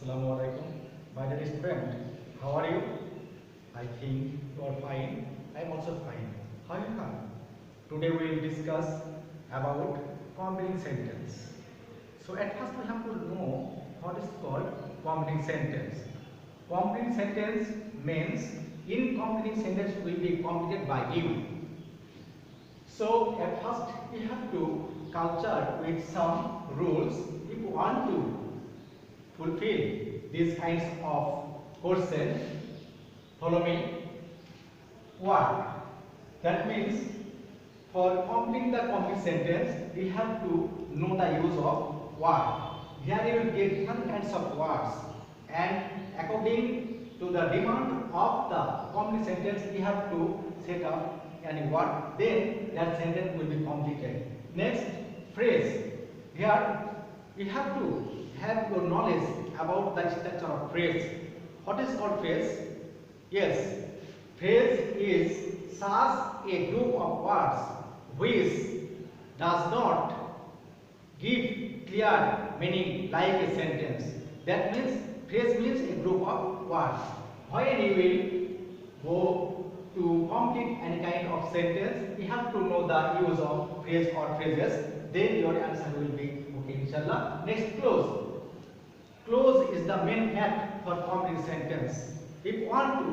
Assalamu alaikum. My dear student, how are you? I think you are fine. I am also fine. However, today we will discuss about completing sentence. So at first we have to know what is called completing sentence. Completing sentence means incompleting sentence will be completed by you. So at first we have to culture with some rules if you want to fulfill these kinds of questions. Follow me. What? That means for completing the complete sentence, we have to know the use of what. Here you will get different kinds of words, and according to the demand of the complete sentence, we have to set up any word. Then that sentence will be completed. Next, phrase. Here we have to have your knowledge about the structure of phrase. What is called phrase? Yes, phrase is such a group of words which does not give clear meaning like a sentence. That means phrase means a group of words. When you will go to complete any kind of sentence, you have to know the use of phrase or phrases. Then your answer will be okay, inshallah. Next, clause. Clause is the main fact for complete sentence. If you want to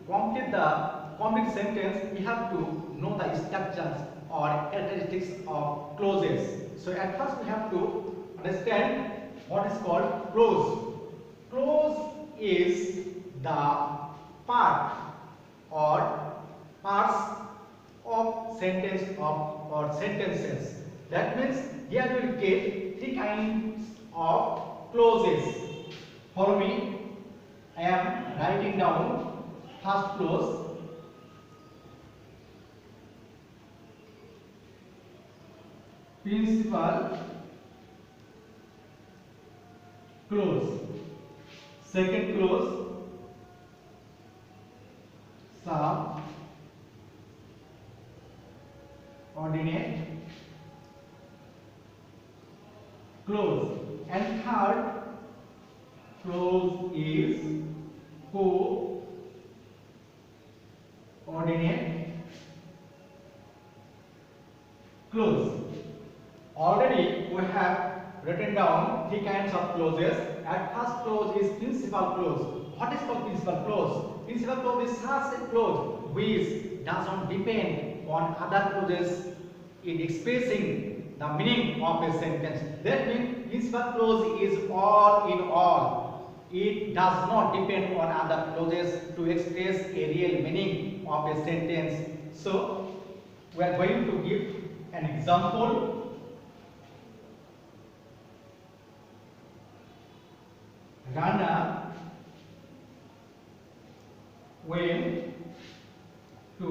complete the complete sentence, you have to know the structures or characteristics of clauses. So at first we have to understand what is called clause. Clause is the part or parts of sentence or sentences. That means here you will get three kinds of clauses. Follow me. I am writing down first clause. Principal clause. Second clause. Subordinate clause. And third clause is coordinate clause. Already we have written down three kinds of clauses. At first clause is principal clause. What is called principal clause? Principal clause is such a clause which does not depend on other clauses in expressing the meaning of a sentence. That means principal clause is all in all. It does not depend on other clauses to express a real meaning of a sentence. So we are going to give an example. Rana went to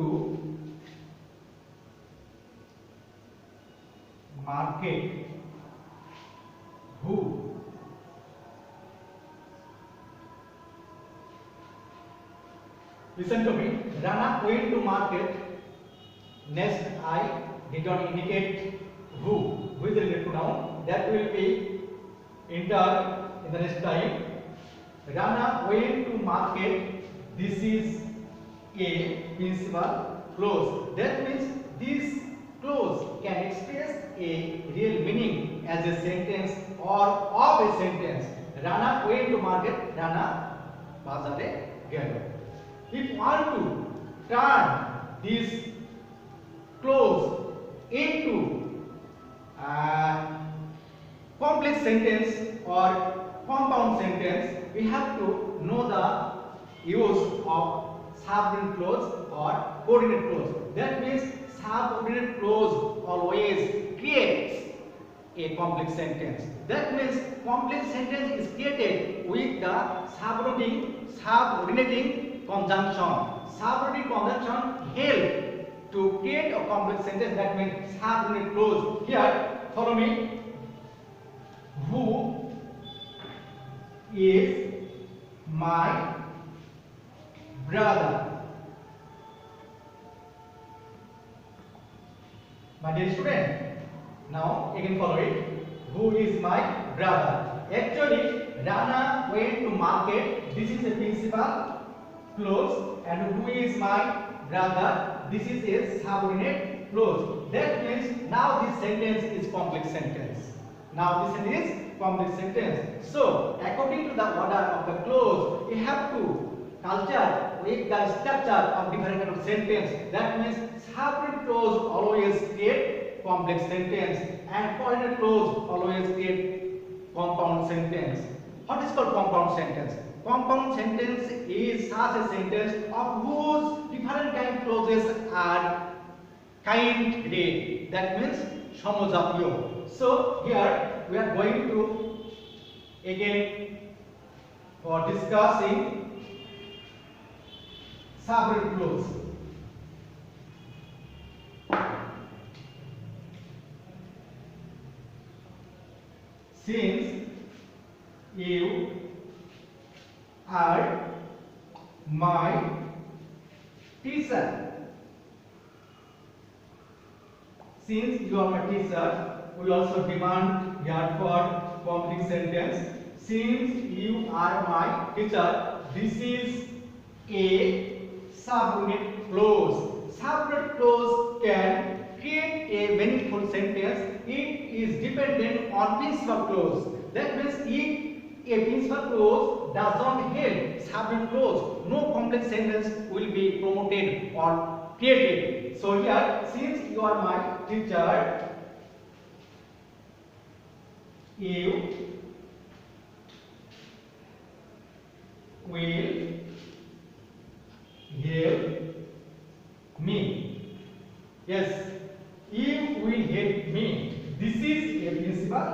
market. Who? Listen to me. Rana went to market. Next, I did not indicate who. Who is related to noun. That will be entered in the next time. Rana went to market. This is a principal clause. That means this clause can express a real meaning as a sentence or of a sentence. Rana went to market. Rana bazare gelo. If you want to turn this clause into complex sentence or compound sentence, we have to know the use of subordinate clause or coordinate clause. That means subordinate clause always creates a complex sentence. That means complex sentence is created with the subordinating conjunction. Subordinating conjunction help to create a complex sentence. That means subordinate clause. Here, follow me. Who is my brother? My dear student, now again follow it. Who is my brother? Actually, Rana went to market. This is a principal clause, and who is my brother? This is a subordinate clause. That means now this sentence is complex sentence. Now this is complex sentence. So according to the order of the clause, we have to culture with the structure of different kind of sentence. That means subordinate clause always create complex sentence, and coordinate clause always create compound sentence. What is called compound sentence? Compound sentence is such a sentence of whose different kind of clauses are kind read. That means সমজাতীয়. So here we are going to again for discussing subordinate clause. Since you are my teacher, since you are my teacher, we also demand here for complex sentence. Since you are my teacher, this is a subordinate clause. Subordinate clause can create a meaningful sentence. It is dependent on principal clause. That means if a principal clause does not help subordinate clause, no complex sentence will be promoted or created. So here, since you are my teacher, you will help me. Yes, you will help me. This is a principal.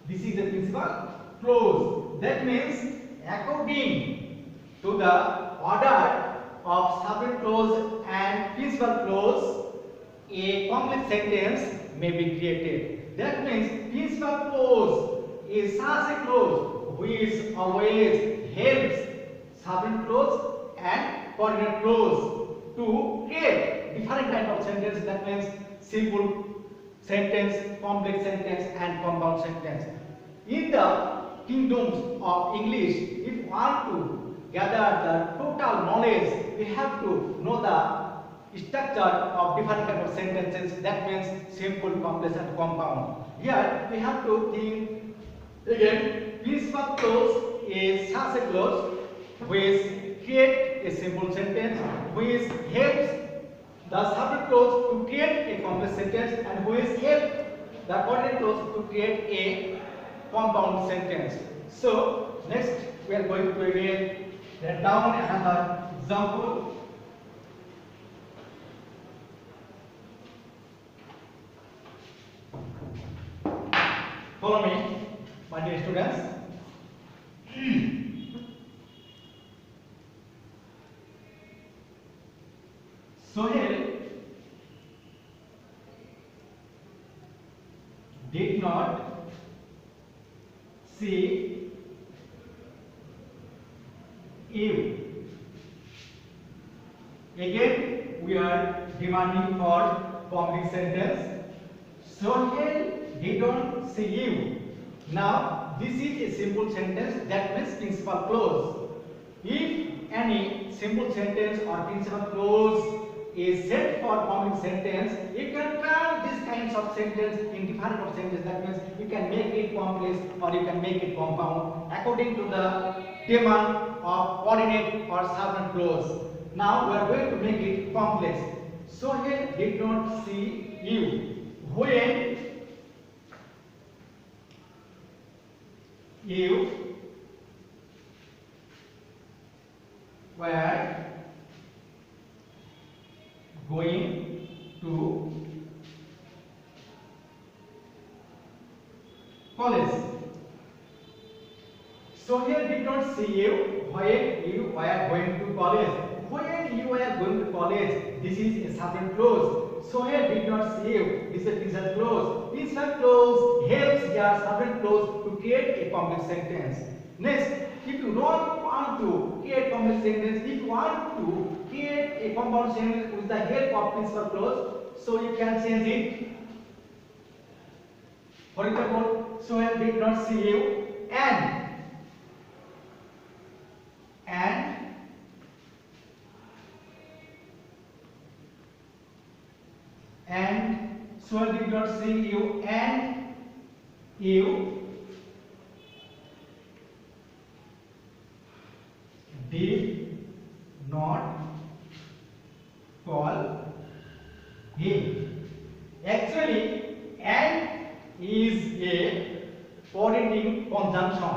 This is a principal clause. That means according to the order of subordinate clause and principal clause, a complex sentence may be created. That means principal clause is such a clause which always helps subordinate clause and coordinate clause to create different kind of sentence. That means simple sentence, complex sentence, and compound sentence. In the kingdoms of English, if we want to gather the total knowledge, we have to know the structure of different kind of sentences. That means simple, complex, and compound. Here we have to think again. Principal clause is such a clause which create a simple sentence, which helps the subject clause to create a complex sentence, and which helps the coordinate clause to create a compound sentence. So next we are going to again write down another example. Follow me, my dear students. Sohail did not see you. Again, we are demanding for complex sentence. Sohail did not see you. Now, this is a simple sentence. That means principal clause. If any simple sentence or principal clause is set for complex sentence, you can turn these kinds of sentence in different of sentence. That means you can make it complex or you can make it compound according to the demand of coordinate or subordinate clause. Now we are going to make it complex. Sohail did not see you when you were going to college. Sohail did not see you when you were going to college. When you were going to college, this is a subordinate clause. Sohail did not see you. This is a principal clause. Principal clause helps your subordinate clause to create a complex sentence. Next, if you don't want to create complex sentence, if you want to create a compound sentence with the help of principal clause, so you can change it. For example, Sohail did not see you and and Swell did not see you, and you did not call him. Actually, and is a coordinating conjunction.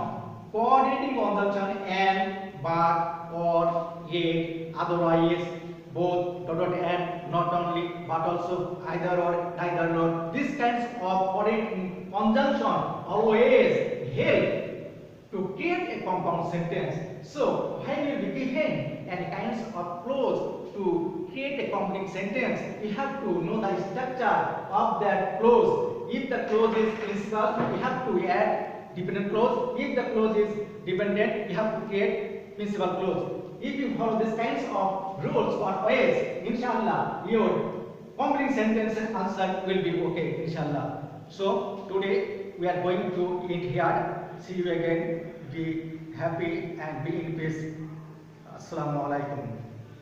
Coordinating conjunction and, but, or, yet, otherwise, both, dot and, not only, but also either or, neither nor. These kinds of coordinating conjunction always help to create a compound sentence. So, when you be given any kinds of clause to create a complete sentence, you have to know the structure of that clause. If the clause is principal, you have to add dependent clause. If the clause is dependent, you have to create principal clause. If you follow these kinds of rules or ways, inshallah, your complete sentence answer will be okay, inshallah. So today we are going to end here. See you again. Be happy and be in peace. Assalamu alaikum.